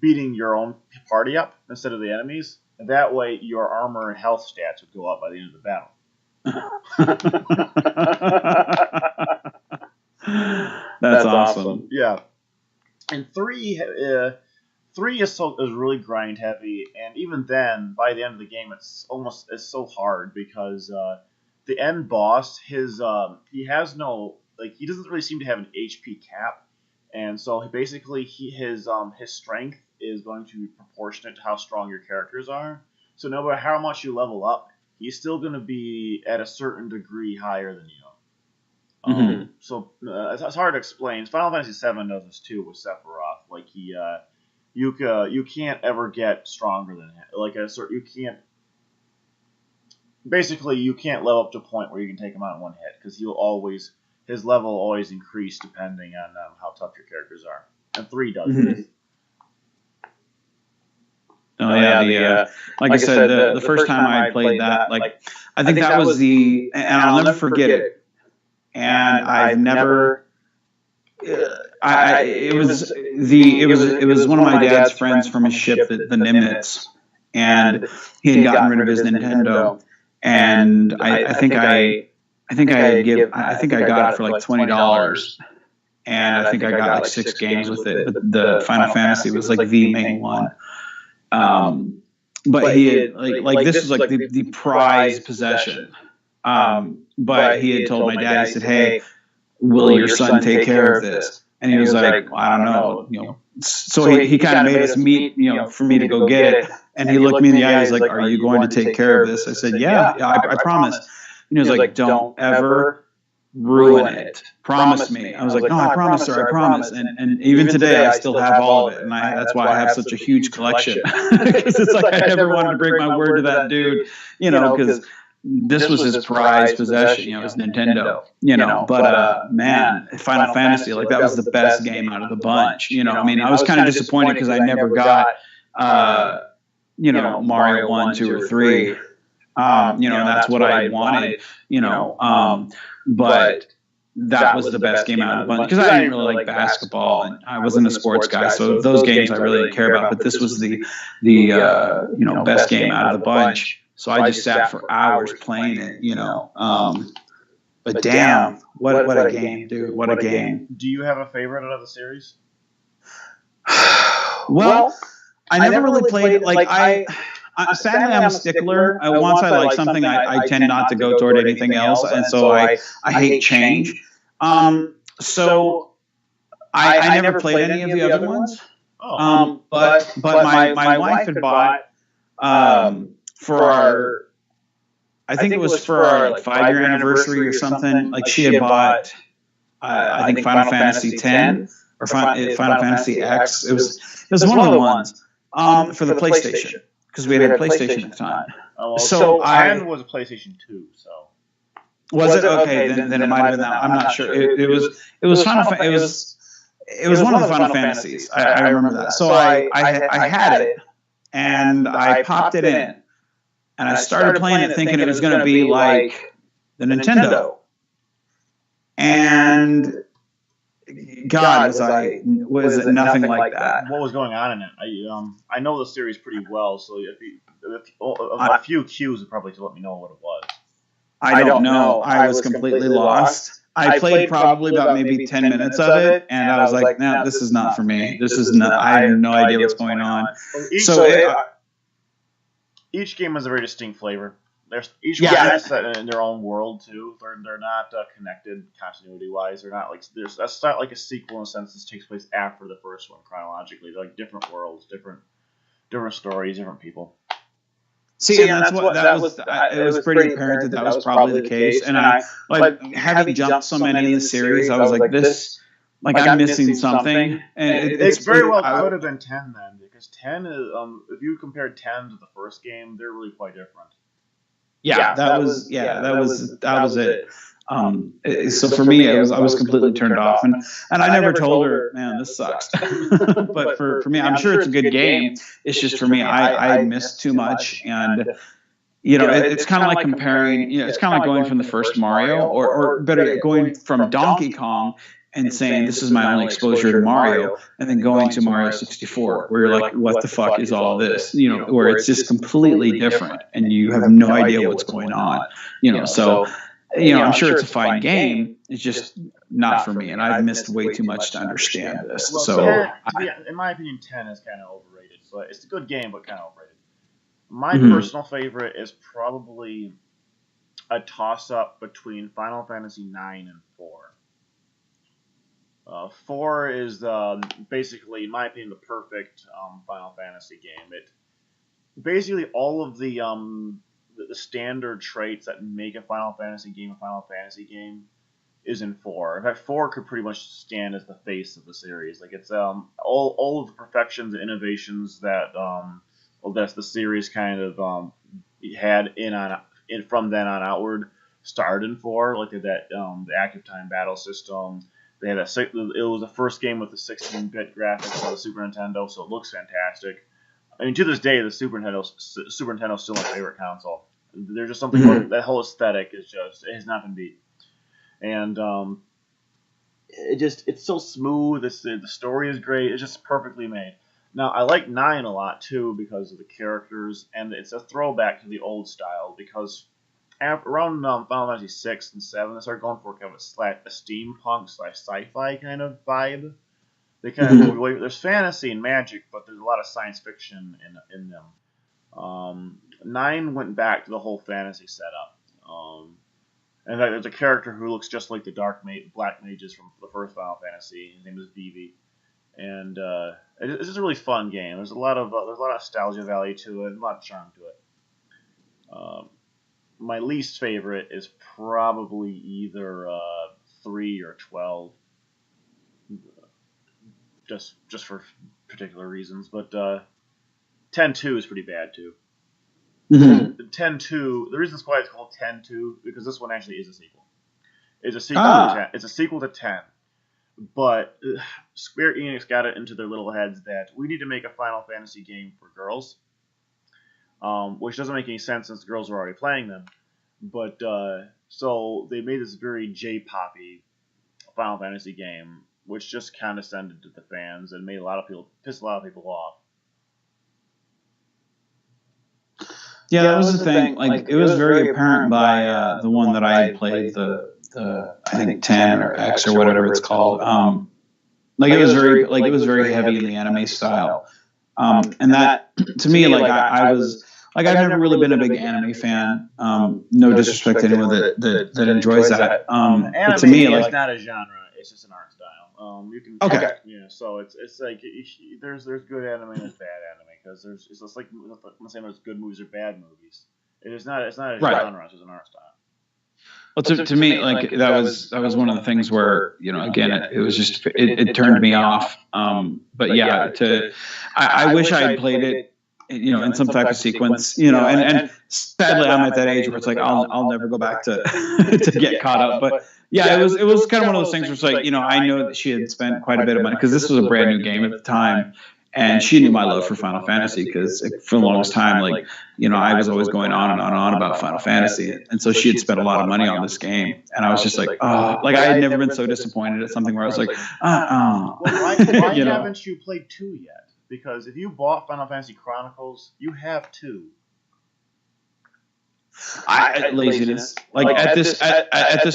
beating your own party up instead of the enemies. And that way, your armor and health stats would go up by the end of the battle. That's awesome. Yeah, and 3 is really grind heavy, and even then, by the end of the game, it's so hard because the end boss, he has no. Like, he doesn't really seem to have an HP cap, and so his strength is going to be proportionate to how strong your characters are. So no matter how much you level up, he's still going to be at a certain degree higher than you. Mm-hmm. So it's hard to explain. Final Fantasy VII does this too with Sephiroth. Like you can't ever get stronger than him. Like you can't. Basically, you can't level up to a point where you can take him out in one hit because his level will always increase depending on how tough your characters are. And 3 does this. Oh yeah, like I said, the first time I played that, like I think that was and I'll never forget it. And I've never. It was one of my dad's friends from his ship, the Nimitz, and he had gotten rid of his Nintendo, and I think I got it for like $20, and I think I got like 6 games with it. But the Final Fantasy was like the main one. But he had like this was like the prized possession. But he had told my dad, he said, "Hey, will your son take care of this?" And he was like, well, "I don't know. so he kind of made us meet, for me to go get it. And he looked me in the eye. He's like, "Are you going to take care of this?" I said, "Yeah, I promise." And he was like, "Don't ever ruin it. Promise me." I was like, "No, I promise, sir. I promise." And even today, I still have all of it, and that's why I have such a huge collection, because it's like I never wanted to break my word to that dude, because this was his prized possession, his Nintendo, but man, Final Fantasy, like that was the best game out of the bunch, I mean, I was kind of disappointed because I never got, Mario 1, 2, or 3, and that's what I wanted, but that was the best game out of the bunch because I didn't really like basketball and I wasn't a sports guy, so those games I really didn't care about, but this was the best game out of the bunch. So I just sat for hours playing it, but damn, what a game, dude! What a game! Do you have a favorite out of the series? Well, I never really played it. Like sadly, I'm a stickler. Once I like something, I tend not to go toward anything else, and so I hate change. So I never played any of the other ones. But my wife had bought. For our, I think it was for our 5-year anniversary or something. Like she had bought, I think Final Fantasy X or Final Fantasy X. It was one of the ones for the PlayStation because we had a PlayStation at the time. So I was a PlayStation 2. So was it okay? Then it might have been that. I'm not sure. It was Final. It was one of the Final Fantasies. I remember that. So I had it and I popped it in. And I started playing it thinking it was going to be like the Nintendo. And God, was it nothing like that. What was going on in it? I know the series pretty well, so a few cues would probably let me know what it was. I don't know. I was completely lost. I played probably about maybe 10 minutes of it, and I was like, "No, this is not for me. This is not. I have no idea what's going on." Each game has a very distinct flavor. Each game is set in their own world too. They're not connected continuity wise. They're not like that's not like a sequel in a sense. This takes place after the first one chronologically. They're like different worlds, different stories, different people. See, and that's what that was. It was pretty apparent that was probably the case. And I having jumped so many in the series, I was like, this. Like I'm missing something, and it's very well could have been 10 then, because 10 is if you compared 10 to the first game, they're really quite different. Yeah, that was it. So for me, I was completely turned off, and I never told her, "Man, this sucks." But for me, I'm sure it's a good game. It's just for me, I missed too much, and it's kind of like comparing. It's kind of like going from the first Mario, or better, going from Donkey Kong. And saying this is my only exposure to Mario, and then going to Mario 64, where you're like, what the fuck is all this? Where it's just completely different, and you have no idea what's going on. So I'm sure it's a fine game. It's just not for me, and I've missed way too much to understand this. Well, so, in my opinion, 10 is kind of overrated, but it's a good game, but kind of overrated. My personal favorite is probably a toss-up between Final Fantasy 9 and 4. 4 is basically, in my opinion, the perfect Final Fantasy game. It basically all of the standard traits that make a Final Fantasy game is in 4. In fact, 4 could pretty much stand as the face of the series. Like it's all of the perfections and innovations that that's the series kind of had from then on outward started in 4. Like that the active time battle system. They had it was the first game with the 16-bit graphics on the Super Nintendo, so it looks fantastic. I mean, to this day, the Super Nintendo is still my favorite console. There's just something about that whole aesthetic it has not been beat, and it's so smooth. The story is great. It's just perfectly made. Now I like 9 a lot too because of the characters, and it's a throwback to the old style because. Around Final Fantasy 6 and 7, they started going for kind of a steampunk / sci-fi kind of vibe. They kind of moved away. There's fantasy and magic, but there's a lot of science fiction in them. 9 went back to the whole fantasy setup. And there's a character who looks just like the black mages from the first Final Fantasy. His name is Vivi, and It's just a really fun game. There's a lot of nostalgia value to it, and a lot of charm to it. Um, my least favorite is probably either 3 or 12, just for particular reasons. But 10-2 is pretty bad too. Mm-hmm. 10-2. The reason why it's called 10-2 because this one actually is a sequel. It's a sequel. To 10. It's a sequel to 10. But Square Enix got it into their little heads that we need to make a Final Fantasy game for girls, which doesn't make any sense since the girls are already playing them. But so they made this very J-poppy Final Fantasy game, which just condescended to the fans and made pissed a lot of people off. Yeah, that was the thing. Like, it was very apparent by the one that I had played, the I think 10 or X or whatever it's called. It was very heavy in the anime style. And that, to me, I was I've never really been a big anime fan. No disrespect to anyone that enjoys that. But to me, it's not a genre; it's just an art style. You can so it's like there's good anime and there's bad anime because it's just like I'm saying there's good movies or bad movies. It's not a genre; it's just an art style. Well, to me, that was one of the things where again it was just it turned me off. But yeah, I wish I had played it. In some type of sequence, and sadly, I'm at that age where it's like I'll never go back to to get caught up. But yeah, it was kind of one of those things where it's like I know that she had spent quite a bit of money because this was a brand new game at the time, and she knew my love for Final Fantasy because for the longest time, I was always going on and on about Final Fantasy, and so she had spent a lot of money on this game, and I was just like, oh, I had never been so disappointed at something where I was like, Well, why haven't you played 2 yet? Because if you bought Final Fantasy Chronicles, you have 2. Laziness. At this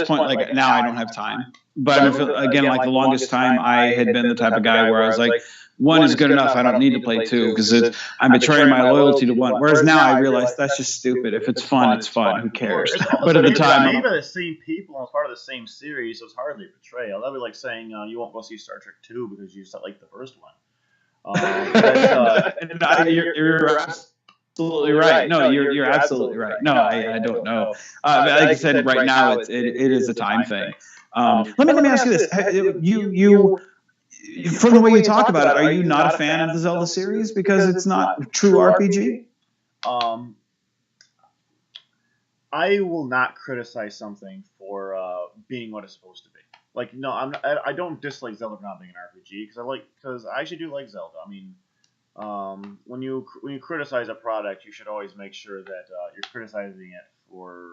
point, now I don't have time. But again, the longest time, I had been the type of guy where I was like, 1 is good enough. I don't need to play 2 because I'm betraying my loyalty to 1. Whereas now I realize that's just stupid. If it's fun, it's fun. Who cares? But at the time, even the same people as part of the same series, so it's hardly a betrayal. That'd be like saying you won't go see Star Trek 2 because you like the first one. You're absolutely right. No, you're absolutely right. No, I don't know. Like I said, right now it is a time thing. Let me ask you this: you from the way you talk about it, are you not a fan of the Zelda series because it's not true RPG? I will not criticize something for being what it's supposed to be. I don't dislike Zelda for not being an RPG because I actually do like Zelda. I mean, when you criticize a product, you should always make sure that you're criticizing it for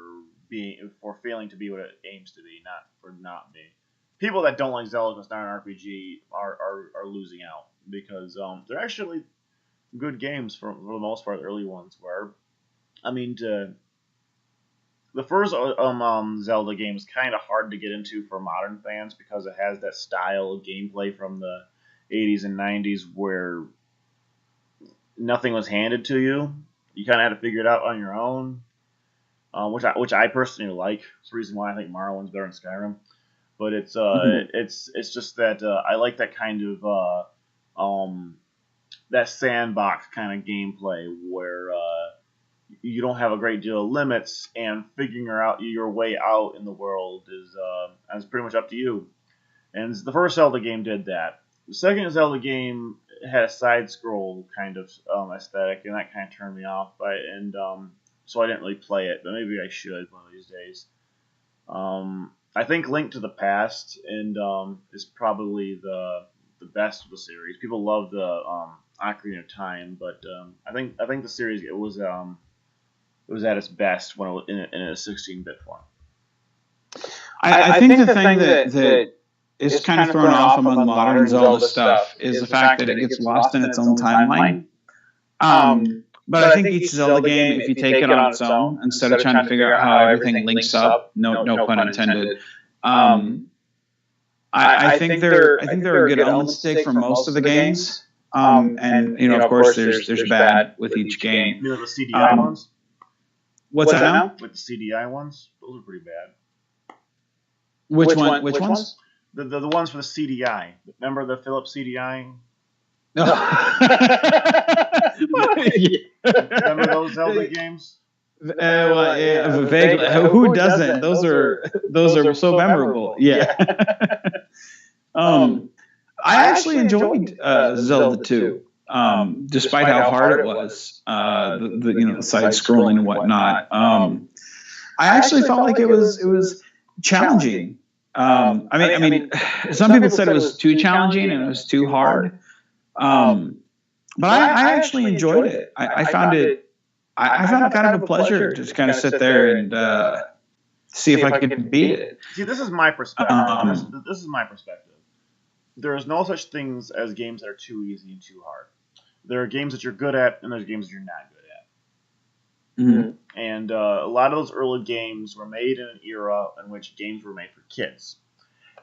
failing to be what it aims to be, not for not being. People that don't like Zelda because it's not an RPG are losing out because they're actually good games for the most part. The early ones were. I mean, the first Zelda game is kind of hard to get into for modern fans because it has that style of gameplay from the 80s and 90s where nothing was handed to you. You kind of had to figure it out on your own, which I personally like. It's the reason why I think Morrowind's better than Skyrim. But it's it's just that I like that kind of that sandbox kind of gameplay where you don't have a great deal of limits, and figuring out your way out in the world is pretty much up to you. And the first Zelda game did that. The second Zelda game had a side-scroll kind of aesthetic, and that kind of turned me off. So I didn't really play it, but maybe I should one of these days. I think Link to the Past is probably the best of the series. People love the Ocarina of Time, but I think the series it was at its best when it was in a 16-bit form. I think the thing that is kind of thrown off among modern Zelda stuff is the fact that it gets lost in its own timeline. But I think each Zelda game, if you take it on its own, instead of trying to figure out how everything links up, no pun intended, I think there are good elements to take from most of the games. And of course, there's bad with each game. You know the CDI ones? What's that now? With the CDI ones, those are pretty bad. Which ones? The ones for the CDI. Remember the Philips CDI? No. Remember those Zelda games? Vaguely. Who doesn't? Those are so memorable. Yeah. I actually enjoyed Zelda 2, despite how hard it was. The side scrolling and whatnot. I actually felt like it was challenging. I mean, some people said it was too challenging and it was too hard. But I actually enjoyed it. I found it. I found it kind of a pleasure to just kind of sit there and see if I could beat it. See, this is my perspective. This is my perspective. There is no such things as games that are too easy and too hard. There are games that you're good at, and there's games that you're not good at. Mm-hmm. And a lot of those early games were made in an era in which games were made for kids.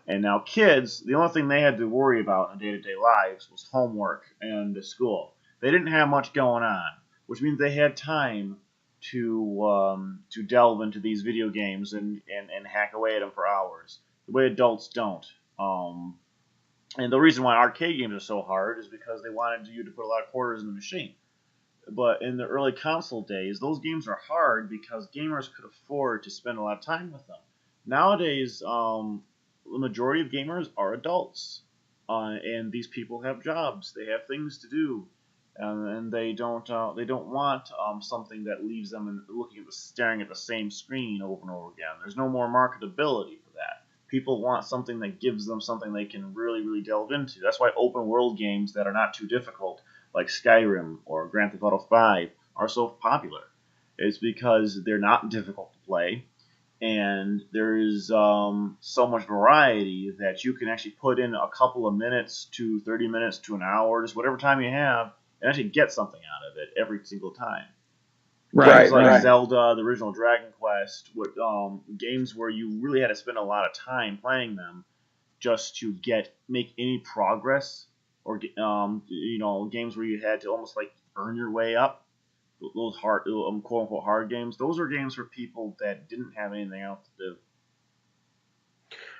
And now kids, the only thing they had to worry about in their day-to-day lives was homework and school. They didn't have much going on, which means they had time to delve into these video games and hack away at them for hours, the way adults don't. And the reason why arcade games are so hard is because they wanted you to put a lot of quarters in the machine. But in the early console days, those games are hard because gamers could afford to spend a lot of time with them. Nowadays, the majority of gamers are adults, and these people have jobs. They have things to do, and they don't want something that leaves them staring at the same screen over and over again. There's no more marketability for that. People want something that gives them something they can really, really delve into. That's why open world games that are not too difficult, like Skyrim or Grand Theft Auto 5, are so popular. It's because they're not difficult to play, and there is so much variety that you can actually put in a couple of minutes to 30 minutes to an hour, just whatever time you have, and actually get something out of it every single time. Games like Zelda, the original Dragon Quest, games where you really had to spend a lot of time playing them just to make any progress, or games where you had to almost like earn your way up. Those hard, quote unquote hard games. Those are games for people that didn't have anything else to do.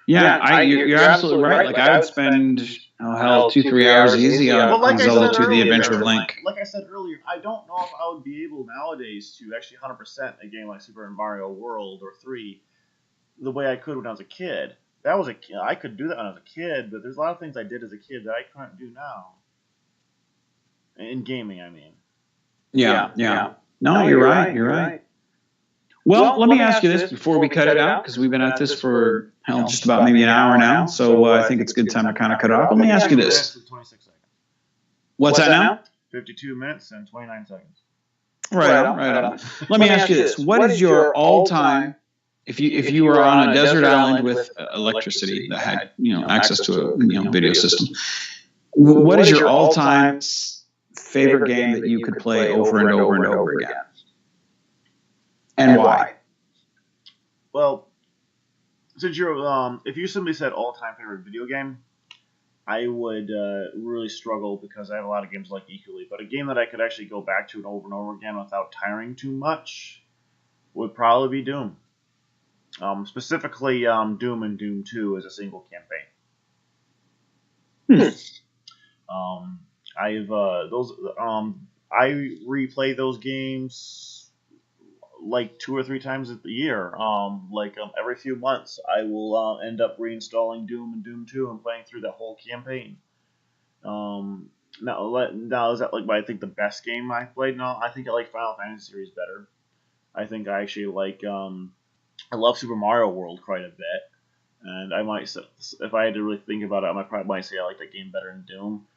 Yeah, you're absolutely right. Like I would spend 2-3 hours easy on Zelda 2: The Adventure of Link. Like I said earlier, I don't know if I would be able nowadays to actually 100% a game like Super Mario World or 3 the way I could when I was a kid. I could do that when I was a kid, but there's a lot of things I did as a kid that I can't do now. In gaming, I mean. Yeah. No, you're right. You're right. Well, let me ask you this before we cut it out, because we've been at this for just about maybe an hour now. So I think it's a good time to kind of cut it off. Let me ask you this. 26 seconds. What's that now? 52 minutes and 29 seconds. Right on. Let me ask you this. What is your all-time, if you were on a desert island with electricity that had access to a video system, what is your all-time favorite game that you could play over and over and over again? And why? Well, since if you simply said all-time favorite video game, I would really struggle because I have a lot of games like equally. But a game that I could actually go back to over and over again without tiring too much would probably be Doom. Specifically, Doom and Doom 2 as a single campaign. I replay those games like 2 or 3 times a year. Every few months, I will end up reinstalling Doom and Doom 2 and playing through the whole campaign. Now is that I think the best game I've played? No, I think I like Final Fantasy series better. I think I actually like I love Super Mario World quite a bit, and I might, if I had to really think about it, I might say I like that game better than Doom.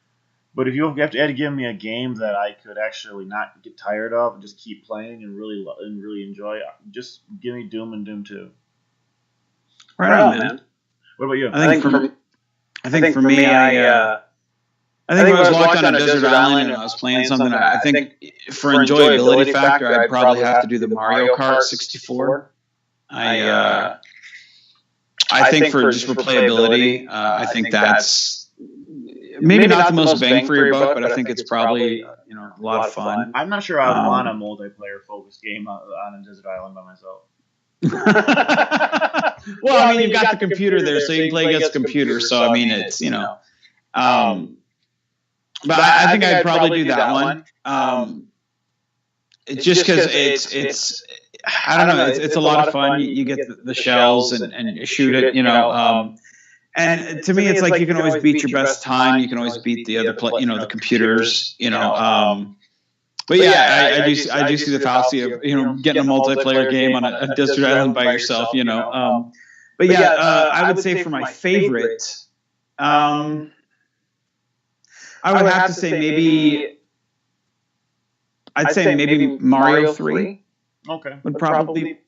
But if you have to give me a game that I could actually not get tired of and just keep playing and really enjoy, just give me Doom and Doom 2. Right on, man. What about you? I think for me, I think when I was locked on a desert island and I was playing something, I think for enjoyability factor, I'd probably have to do the Mario Kart 64. I think for just replayability, I think that's maybe not the most bang for your buck, but I think it's probably a lot of fun. I'm not sure I would want a multiplayer focused game on a desert island by myself. Well, I mean, you've got the computer there, so you can play against the computer. So I mean, it's But I think I'd probably do that one. Just because it's I don't know, it's a lot of fun. You get the shells and you shoot it, and to me, it's like you can always beat your best time. You can always beat the other, the computers, But yeah, I do see the fallacy of getting a multiplayer game on a desert island by yourself, But yeah, I would say for my favorite, I would have to say maybe. I'd say maybe Mario 3. Okay. Would probably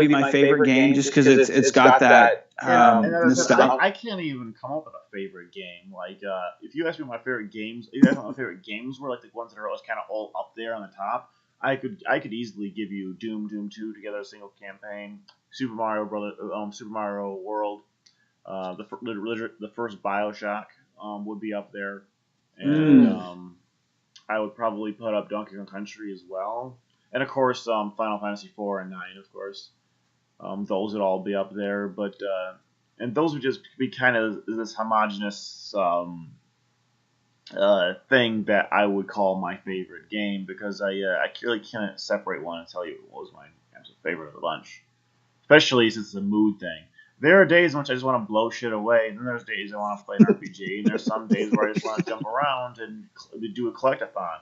be my favorite game, just because it's got that nostalgia. I can't even come up with a favorite game. Like, if you ask me what my favorite games, if you ask me what my favorite games were, like the ones that are always kind of all up there on the top, I could easily give you Doom 2 together, a single campaign, Super Mario World, the first BioShock would be up there, and I would probably put up Donkey Kong Country as well. And, of course, Final Fantasy 4 and 9, of course. Those would all be up there. But and those would just be kind of this homogenous thing that I would call my favorite game, because I really can't separate one and tell you what was my absolute favorite of the bunch. Especially since it's a mood thing. There are days in which I just want to blow shit away, and then there's days I want to play an RPG, and there's some days where I just want to jump around and do a collectathon.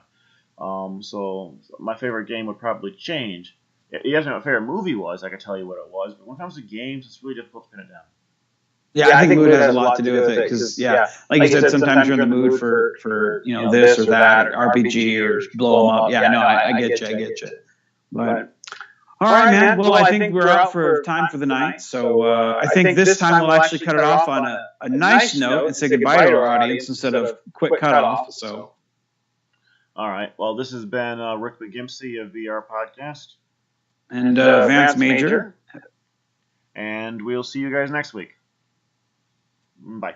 So my favorite game would probably change. You asked me what my favorite movie was, I could tell you what it was, but when it comes to games, it's really difficult to pin it down. Yeah, I think mood has a lot to do with it, because, like you said, sometimes you're in the mood for this or that, RPG, or blow them up. Yeah, no, I get you. But all right, man. Well, I think we're out for time for the night, so I think this time we'll actually cut it off on a nice note and say goodbye to our audience instead of quick cutoff. So, all right. Well, this has been Rick McGimpsey of VR Podcast and Vance Major, and we'll see you guys next week. Bye.